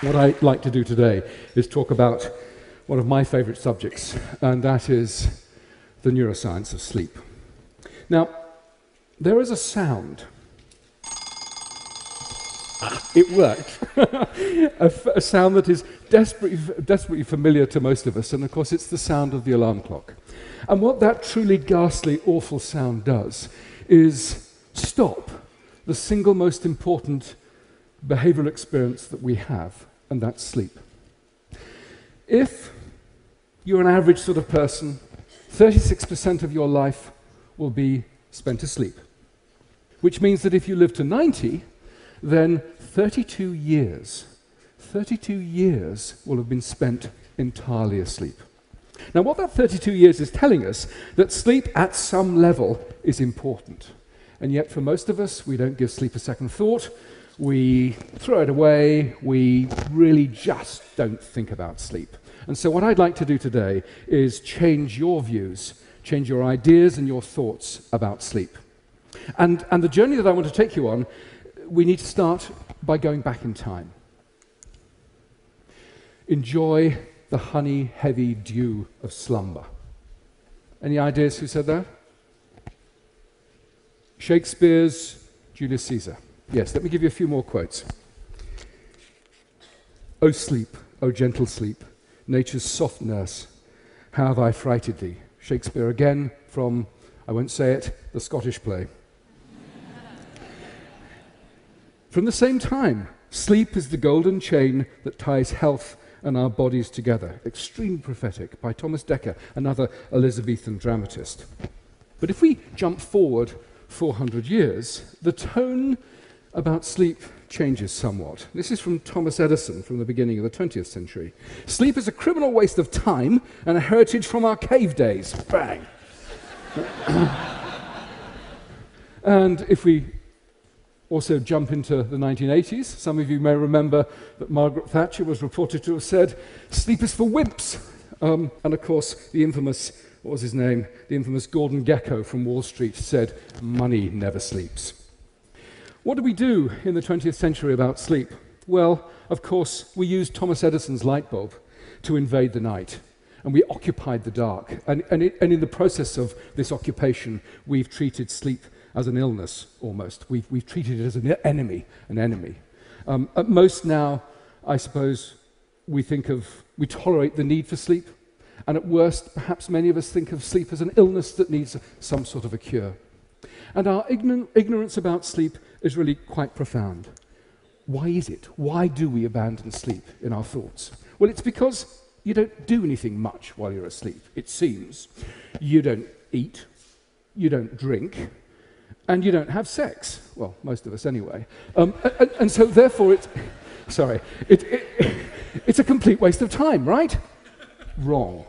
What I'd like to do today is talk about one of my favorite subjects, and that is the neuroscience of sleep. Now, there is a sound. It worked. a sound that is desperately familiar to most of us, and of course it's the sound of the alarm clock. And what that truly ghastly, awful sound does is stop the single most important behavioral experience that we have, and that's sleep. If you're an average sort of person, 36% of your life will be spent asleep, which means that if you live to 90, then 32 years will have been spent entirely asleep. Now, what that 32 years is telling us, that sleep at some level is important. And yet, for most of us, we don't give sleep a second thought. We throw it away. We really just don't think about sleep. And so what I'd like to do today is change your views, change your ideas and your thoughts about sleep. And the journey that I want to take you on, we need to start by going back in time. Enjoy the honey-heavy dew of slumber. Any ideas who said that? Shakespeare's Julius Caesar. Yes, let me give you a few more quotes. O sleep, O gentle sleep, nature's soft nurse, how have I frighted thee? Shakespeare again from, I won't say it, the Scottish play. From the same time, sleep is the golden chain that ties health and our bodies together. Extremely prophetic, by Thomas Dekker, another Elizabethan dramatist. But if we jump forward 400 years, the tone about sleep changes somewhat. This is from Thomas Edison from the beginning of the 20th century. Sleep is a criminal waste of time and a heritage from our cave days. Bang! And if we also jump into the 1980s, some of you may remember that Margaret Thatcher was reported to have said, sleep is for wimps. And of course, the infamous, what was his name? The infamous Gordon Gekko from Wall Street said, money never sleeps. What did we do in the 20th century about sleep? Well, of course, we used Thomas Edison's light bulb to invade the night, and we occupied the dark. And in the process of this occupation, we've treated sleep as an illness, almost. We've treated it as an enemy. At most now, I suppose, we tolerate the need for sleep, and at worst, perhaps many of us think of sleep as an illness that needs some sort of a cure. And our ignorance about sleep is really quite profound. Why is it? Why do we abandon sleep in our thoughts? Well, it's because you don't do anything much while you're asleep, it seems. You don't eat, you don't drink, and you don't have sex. Well, most of us anyway. And so therefore it's a complete waste of time, right? Wrong.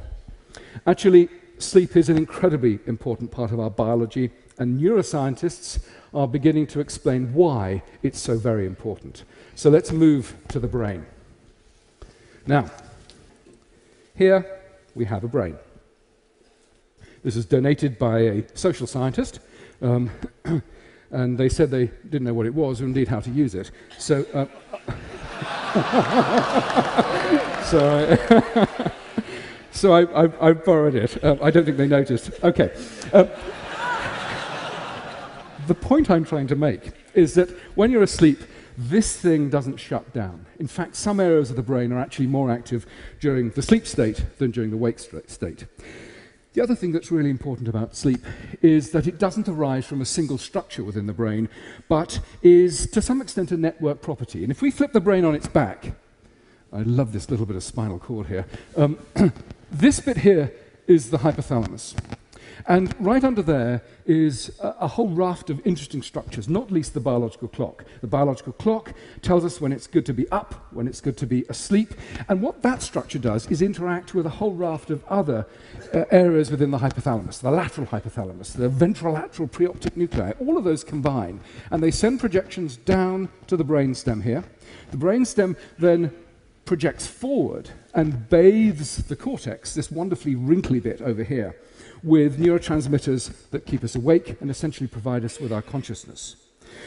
Actually, sleep is an incredibly important part of our biology, and neuroscientists are beginning to explain why it's so very important. So let's move to the brain. Now, here we have a brain. This is donated by a social scientist, and they said they didn't know what it was or indeed how to use it. So, so I borrowed it. I don't think they noticed. Okay. The point I'm trying to make is that when you're asleep, this thing doesn't shut down. In fact, some areas of the brain are actually more active during the sleep state than during the wake state. The other thing that's really important about sleep is that it doesn't arise from a single structure within the brain, but is to some extent a network property. And if we flip the brain on its back, I love this little bit of spinal cord here, this bit here is the hypothalamus. And right under there is a whole raft of interesting structures, not least the biological clock. The biological clock tells us when it's good to be up, when it's good to be asleep, and what that structure does is interact with a whole raft of other areas within the hypothalamus, the lateral hypothalamus, the ventrolateral preoptic nuclei. All of those combine, and they send projections down to the brainstem here. The brainstem then projects forward and bathes the cortex, this wonderfully wrinkly bit over here, with neurotransmitters that keep us awake and essentially provide us with our consciousness.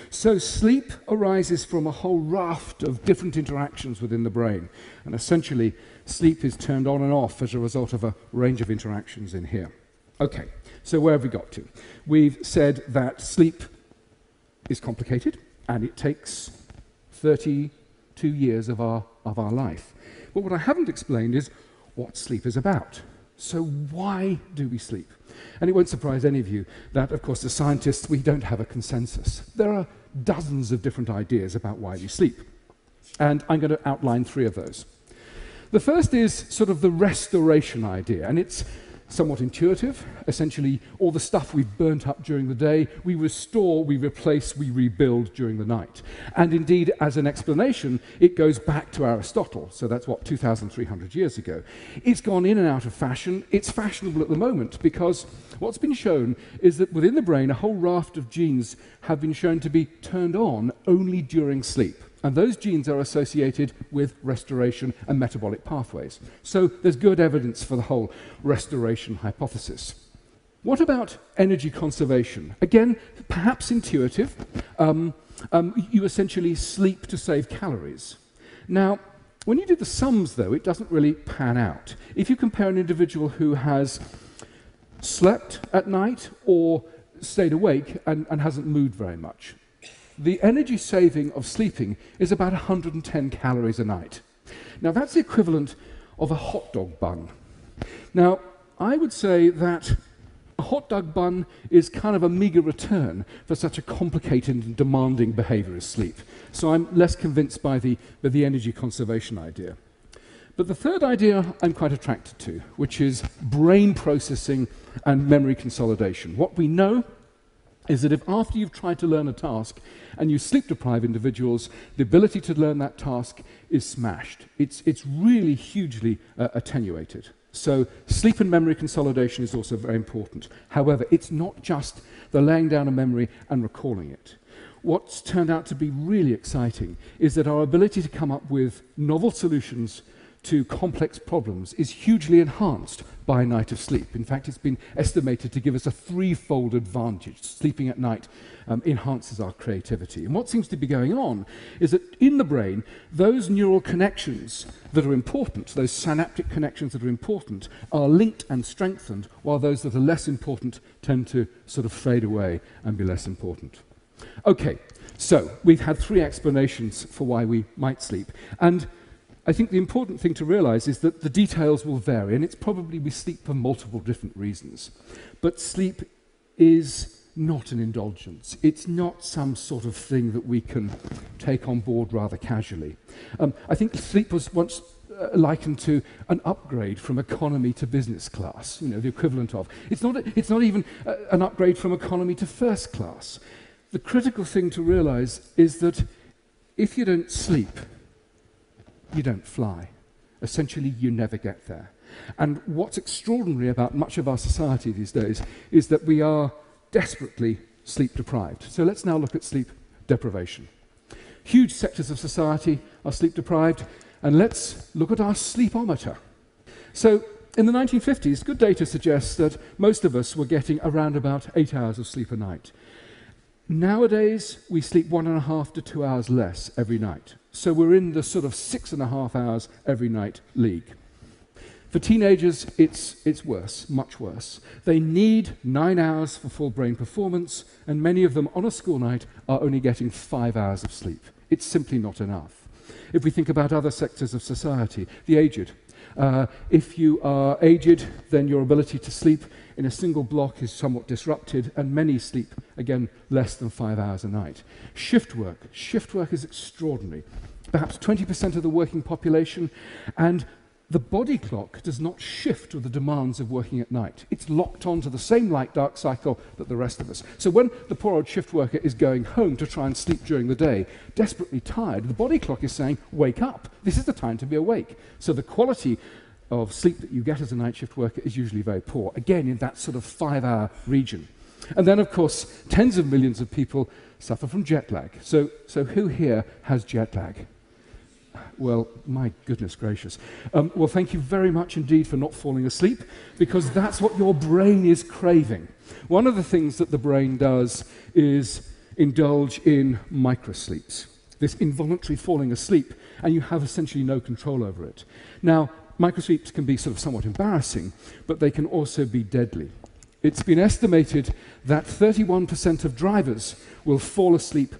So sleep arises from a whole raft of different interactions within the brain. And essentially, sleep is turned on and off as a result of a range of interactions in here. Okay, so where have we got to? We've said that sleep is complicated, and it takes 32 years of our life. But what I haven't explained is what sleep is about. So why do we sleep? And it won't surprise any of you that, of course, as scientists, we don't have a consensus. There are dozens of different ideas about why we sleep. And I'm going to outline 3 of those. The first is sort of the restoration idea, and it's somewhat intuitive. Essentially, all the stuff we've burnt up during the day, we restore, we replace, we rebuild during the night. And indeed, as an explanation, it goes back to Aristotle. So that's what, 2,300 years ago. It's gone in and out of fashion. It's fashionable at the moment because what's been shown is that within the brain, a whole raft of genes have been shown to be turned on only during sleep. And those genes are associated with restoration and metabolic pathways. So there's good evidence for the whole restoration hypothesis. What about energy conservation? Again, perhaps intuitive. You essentially sleep to save calories. Now, when you do the sums, though, it doesn't really pan out. If you compare an individual who has slept at night or stayed awake and hasn't moved very much, the energy saving of sleeping is about 110 calories a night. Now, that's the equivalent of a hot dog bun. Now, I would say that a hot dog bun is kind of a meager return for such a complicated and demanding behavior as sleep. So I'm less convinced by the energy conservation idea. But the third idea I'm quite attracted to, which is brain processing and memory consolidation. What we know is that if after you've tried to learn a task and you sleep-deprive individuals, the ability to learn that task is smashed. It's really hugely attenuated. So sleep and memory consolidation is also very important. However, it's not just the laying down of memory and recalling it. What's turned out to be really exciting is that our ability to come up with novel solutions to complex problems is hugely enhanced by a night of sleep. In fact, it's been estimated to give us a 3-fold advantage. Sleeping at night enhances our creativity. And what seems to be going on is that in the brain, those neural connections that are important, those synaptic connections that are important, are linked and strengthened, while those that are less important tend to sort of fade away and be less important. Okay, so we've had 3 explanations for why we might sleep. And I think the important thing to realize is that the details will vary, and it's probably we sleep for multiple different reasons. But sleep is not an indulgence. It's not some sort of thing that we can take on board rather casually. I think sleep was once likened to an upgrade from economy to business class, you know, the equivalent of. It's not even an upgrade from economy to first class. The critical thing to realize is that if you don't sleep, you don't fly. Essentially, you never get there. And what's extraordinary about much of our society these days is that we are desperately sleep deprived. So let's now look at sleep deprivation. Huge sectors of society are sleep deprived, and let's look at our sleepometer. So in the 1950s, good data suggests that most of us were getting around about 8 hours of sleep a night. Nowadays, we sleep 1.5 to 2 hours less every night. So we're in the sort of 6.5 hours every night league. For teenagers, it's worse, much worse. They need 9 hours for full brain performance, and many of them on a school night are only getting 5 hours of sleep. It's simply not enough. If we think about other sectors of society, the aged. If you are aged, then your ability to sleep in a single block is somewhat disrupted, and many sleep, again, less than 5 hours a night. Shift work is extraordinary. Perhaps 20% of the working population, and the body clock does not shift with the demands of working at night. It's locked onto the same light-dark cycle that the rest of us. So when the poor old shift worker is going home to try and sleep during the day, desperately tired, the body clock is saying, wake up. This is the time to be awake. So the quality of sleep that you get as a night shift worker is usually very poor, again, in that sort of 5-hour region. And then, of course, tens of millions of people suffer from jet lag. So who here has jet lag? Well, my goodness gracious. Well, thank you very much indeed for not falling asleep, because that's what your brain is craving. One of the things that the brain does is indulge in microsleeps, this involuntary falling asleep, and you have essentially no control over it. Now, microsleeps can be sort of somewhat embarrassing, but they can also be deadly. It's been estimated that 31% of drivers will fall asleep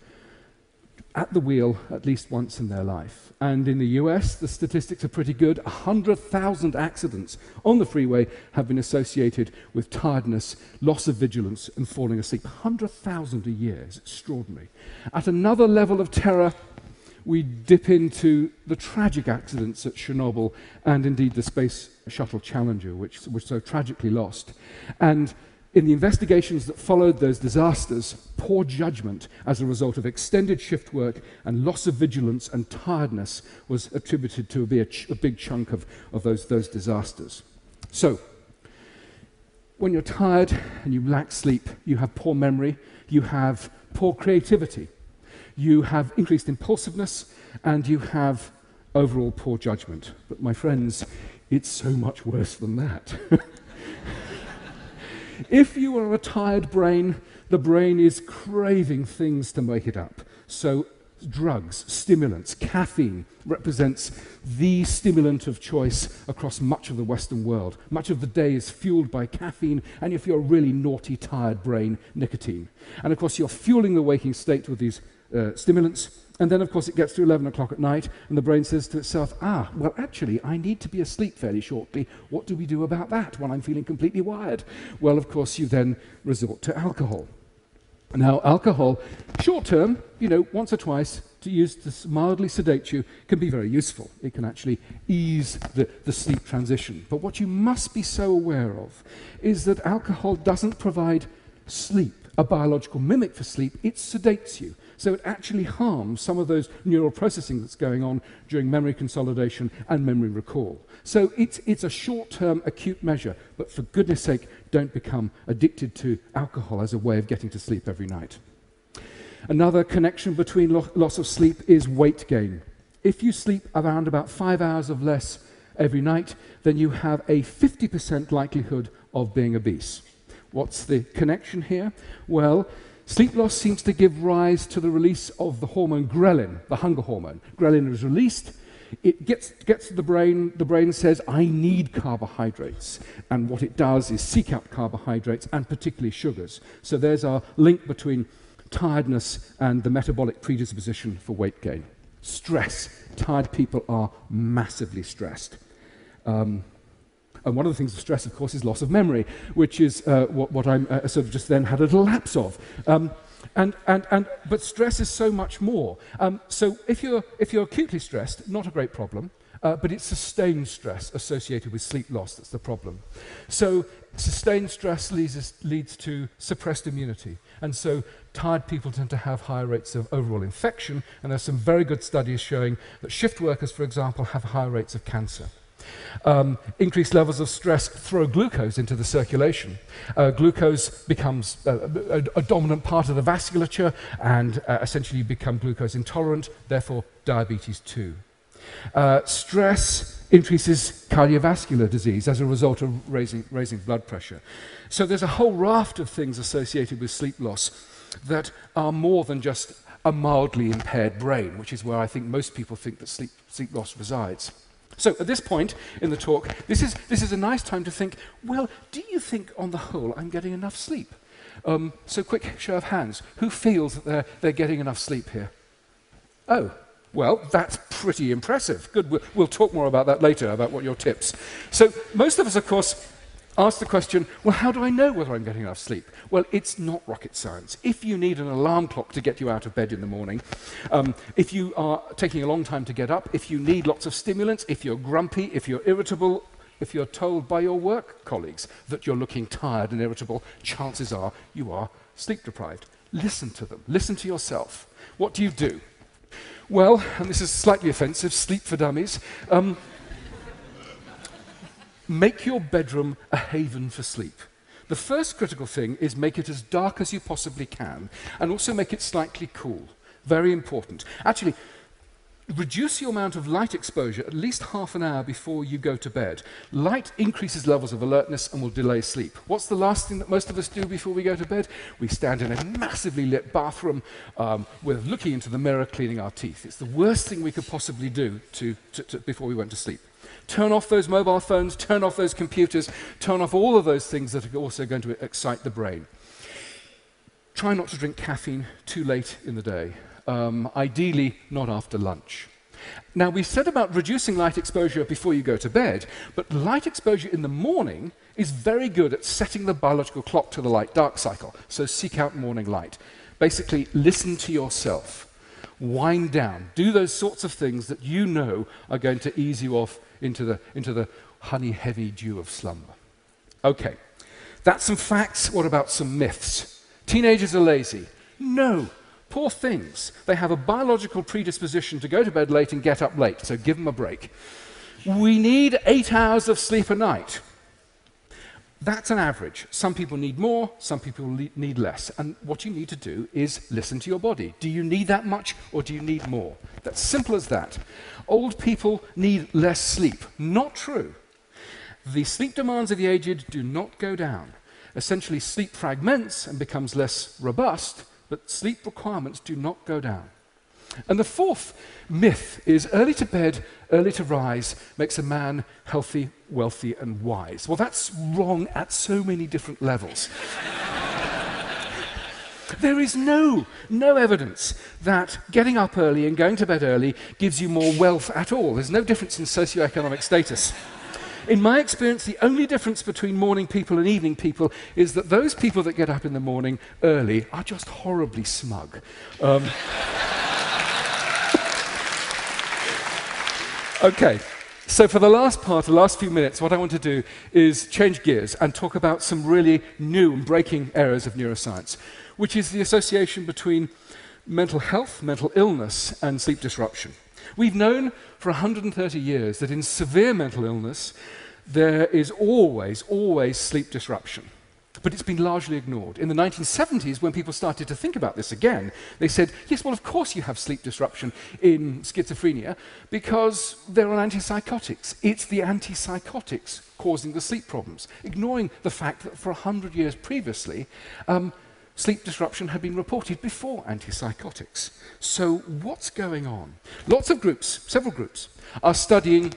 at the wheel at least once in their life. And in the US, the statistics are pretty good. 100,000 accidents on the freeway have been associated with tiredness, loss of vigilance, and falling asleep. 100,000 a year is extraordinary. At another level of terror, we dip into the tragic accidents at Chernobyl and indeed the Space Shuttle Challenger, which was so tragically lost. And in the investigations that followed those disasters, poor judgment as a result of extended shift work and loss of vigilance and tiredness was attributed to be a big chunk of those disasters. So, when you're tired and you lack sleep, you have poor memory, you have poor creativity, you have increased impulsiveness, and you have overall poor judgment. But my friends, it's so much worse than that. If you are a tired brain, the brain is craving things to make it up. So drugs, stimulants, caffeine represents the stimulant of choice across much of the Western world. Much of the day is fueled by caffeine, and if you're a really naughty, tired brain, nicotine. And of course, you're fueling the waking state with these stimulants, and then of course it gets to 11 o'clock at night, and the brain says to itself, well actually I need to be asleep fairly shortly. What do we do about that when I'm feeling completely wired? Well, of course you then resort to alcohol. Now alcohol, short term, once or twice to use to mildly sedate you, can be very useful. It can actually ease the sleep transition. But what you must be so aware of is that alcohol doesn't provide sleep, a biological mimic for sleep. It sedates you. So it actually harms some of those neural processing that's going on during memory consolidation and memory recall. So it's a short-term acute measure, but for goodness sake, don't become addicted to alcohol as a way of getting to sleep every night. Another connection between loss of sleep is weight gain. If you sleep around about 5 hours of less every night, then you have a 50% likelihood of being obese. What's the connection here? Well, sleep loss seems to give rise to the release of the hormone ghrelin, the hunger hormone. Ghrelin is released, it gets to the brain says, I need carbohydrates. And what it does is seek out carbohydrates, and particularly sugars. So there's our link between tiredness and the metabolic predisposition for weight gain. Stress. Tired people are massively stressed. And one of the things of stress, of course, is loss of memory, which is what I'm sort of just then had a little lapse of. But stress is so much more. So if you're acutely stressed, not a great problem, but it's sustained stress associated with sleep loss that's the problem. So sustained stress leads to suppressed immunity. And so tired people tend to have higher rates of overall infection, and there's some very good studies showing that shift workers, for example, have higher rates of cancer. Increased levels of stress throw glucose into the circulation. Glucose becomes a dominant part of the vasculature and essentially you become glucose intolerant, therefore diabetes too. Stress increases cardiovascular disease as a result of raising blood pressure. So there's a whole raft of things associated with sleep loss that are more than just a mildly impaired brain, which is where I think most people think that sleep loss resides. So at this point in the talk, this is a nice time to think, well, do you think on the whole I'm getting enough sleep? So quick show of hands. Who feels that they're getting enough sleep here? Oh, well, that's pretty impressive. Good, we'll talk more about that later, about what your tips. So most of us, of course, ask the question, well, how do I know whether I'm getting enough sleep? Well, it's not rocket science. If you need an alarm clock to get you out of bed in the morning, if you are taking a long time to get up, if you need lots of stimulants, if you're grumpy, if you're irritable, if you're told by your work colleagues that you're looking tired and irritable, chances are you are sleep deprived. Listen to them. Listen to yourself. What do you do? Well, and this is slightly offensive, sleep for dummies. Make your bedroom a haven for sleep. The first critical thing is make it as dark as you possibly can, and also make it slightly cool. Very important. Actually, reduce your amount of light exposure at least half an hour before you go to bed. Light increases levels of alertness and will delay sleep. What's the last thing that most of us do before we go to bed? We stand in a massively lit bathroom with looking into the mirror, cleaning our teeth. It's the worst thing we could possibly do before we went to sleep. Turn off those mobile phones, turn off those computers, turn off all of those things that are also going to excite the brain. Try not to drink caffeine too late in the day. Ideally, not after lunch. Now, we said about reducing light exposure before you go to bed, but light exposure in the morning is very good at setting the biological clock to the light-dark cycle, so seek out morning light. Basically, listen to yourself. Wind down. Do those sorts of things that you know are going to ease you off into the honey-heavy dew of slumber. Okay, that's some facts. What about some myths? Teenagers are lazy. No. Poor things. They have a biological predisposition to go to bed late and get up late, so give them a break. We need 8 hours of sleep a night. That's an average. Some people need more, some people need less. And what you need to do is listen to your body. Do you need that much or do you need more? That's simple as that. Old people need less sleep. Not true. The sleep demands of the aged do not go down. Essentially, sleep fragments and becomes less robust, but sleep requirements do not go down. And the fourth myth is early to bed, early to rise makes a man healthy, wealthy, and wise. Well, that's wrong at so many different levels. There is no evidence that getting up early and going to bed early gives you more wealth at all. There's no difference in socioeconomic status. In my experience, the only difference between morning people and evening people is that those people that get up in the morning early are just horribly smug. Okay, so for the last part, the last few minutes, what I want to do is change gears and talk about some really new and breaking areas of neuroscience, which is the association between mental health, mental illness, and sleep disruption. We've known for 130 years that in severe mental illness, there is always sleep disruption. But it's been largely ignored. In the 1970s, when people started to think about this again, they said, yes, well, of course you have sleep disruption in schizophrenia because they're on antipsychotics. It's the antipsychotics causing the sleep problems, ignoring the fact that for 100 years previously, sleep disruption had been reported before antipsychotics. So what's going on? Lots of groups, several groups, are studying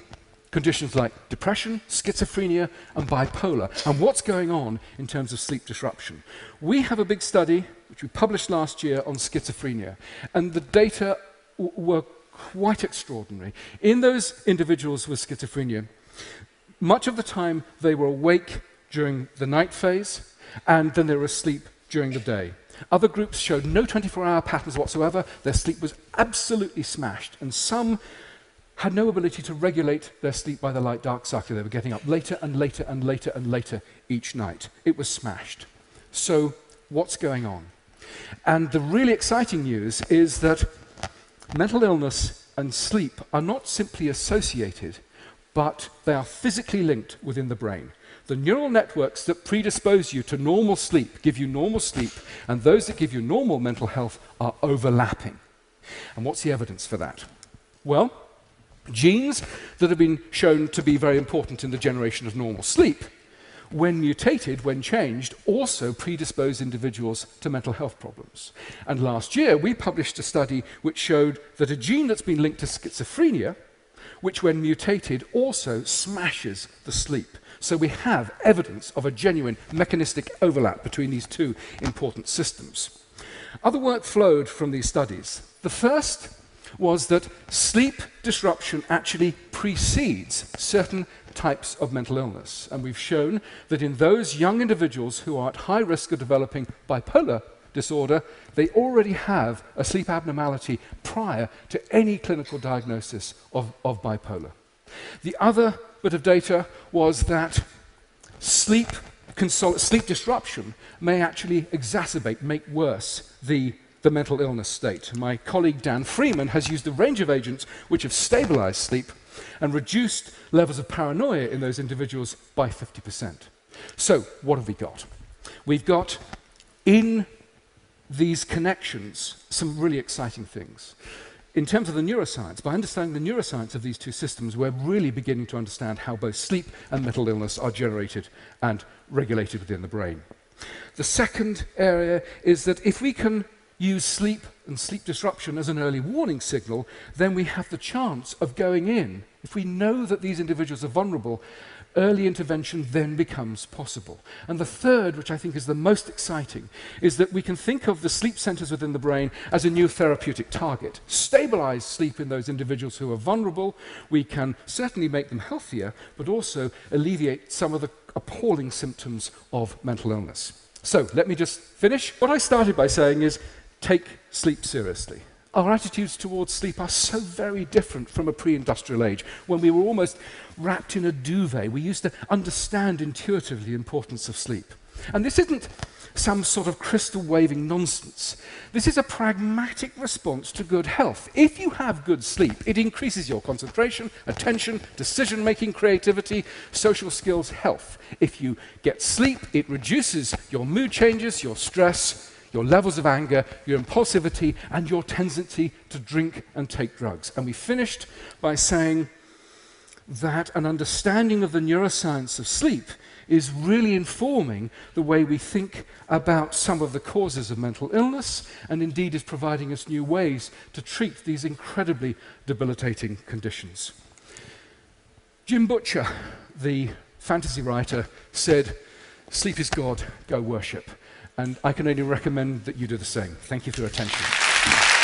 conditions like depression, schizophrenia, and bipolar, and what's going on in terms of sleep disruption. We have a big study, which we published last year, on schizophrenia, and the data were quite extraordinary. In those individuals with schizophrenia, much of the time they were awake during the night phase, and then they were asleep during the day. Other groups showed no 24-hour patterns whatsoever. Their sleep was absolutely smashed, and some had no ability to regulate their sleep by the light-dark cycle. They were getting up later and later and later and later each night. It was smashed. So what's going on? And the really exciting news is that mental illness and sleep are not simply associated, but they are physically linked within the brain. The neural networks that predispose you to normal sleep give you normal sleep, and those that give you normal mental health are overlapping. And what's the evidence for that? Well, genes that have been shown to be very important in the generation of normal sleep, when mutated, when changed, also predispose individuals to mental health problems. And last year, we published a study which showed that a gene that's been linked to schizophrenia, which when mutated also smashes the sleep. So we have evidence of a genuine mechanistic overlap between these two important systems. Other work flowed from these studies. The first was that sleep disruption actually precedes certain types of mental illness. And we've shown that in those young individuals who are at high risk of developing bipolar disorder, they already have a sleep abnormality prior to any clinical diagnosis of bipolar. The other bit of data was that sleep disruption may actually exacerbate, make worse the mental illness state. My colleague Dan Freeman has used a range of agents which have stabilized sleep and reduced levels of paranoia in those individuals by 50%. So, what have we got? We've got in these connections some really exciting things. in terms of the neuroscience, by understanding the neuroscience of these two systems, we're really beginning to understand how both sleep and mental illness are generated and regulated within the brain. The second area is that if we can use sleep and sleep disruption as an early warning signal, then we have the chance of going in. If we know that these individuals are vulnerable, early intervention then becomes possible. And the third, which I think is the most exciting, is that we can think of the sleep centers within the brain as a new therapeutic target. Stabilize sleep in those individuals who are vulnerable. We can certainly make them healthier, but also alleviate some of the appalling symptoms of mental illness. So let me just finish. What I started by saying is, take sleep seriously. Our attitudes towards sleep are so very different from a pre-industrial age, when we were almost wrapped in a duvet. We used to understand intuitively the importance of sleep. And this isn't some sort of crystal-waving nonsense. This is a pragmatic response to good health. If you have good sleep, it increases your concentration, attention, decision-making, creativity, social skills, health. If you get sleep, it reduces your mood changes, your stress, your levels of anger, your impulsivity, and your tendency to drink and take drugs. And we finished by saying that an understanding of the neuroscience of sleep is really informing the way we think about some of the causes of mental illness, and indeed is providing us new ways to treat these incredibly debilitating conditions. Jim Butcher, the fantasy writer, said, "Sleep is God, go worship." And I can only recommend that you do the same. Thank you for your attention.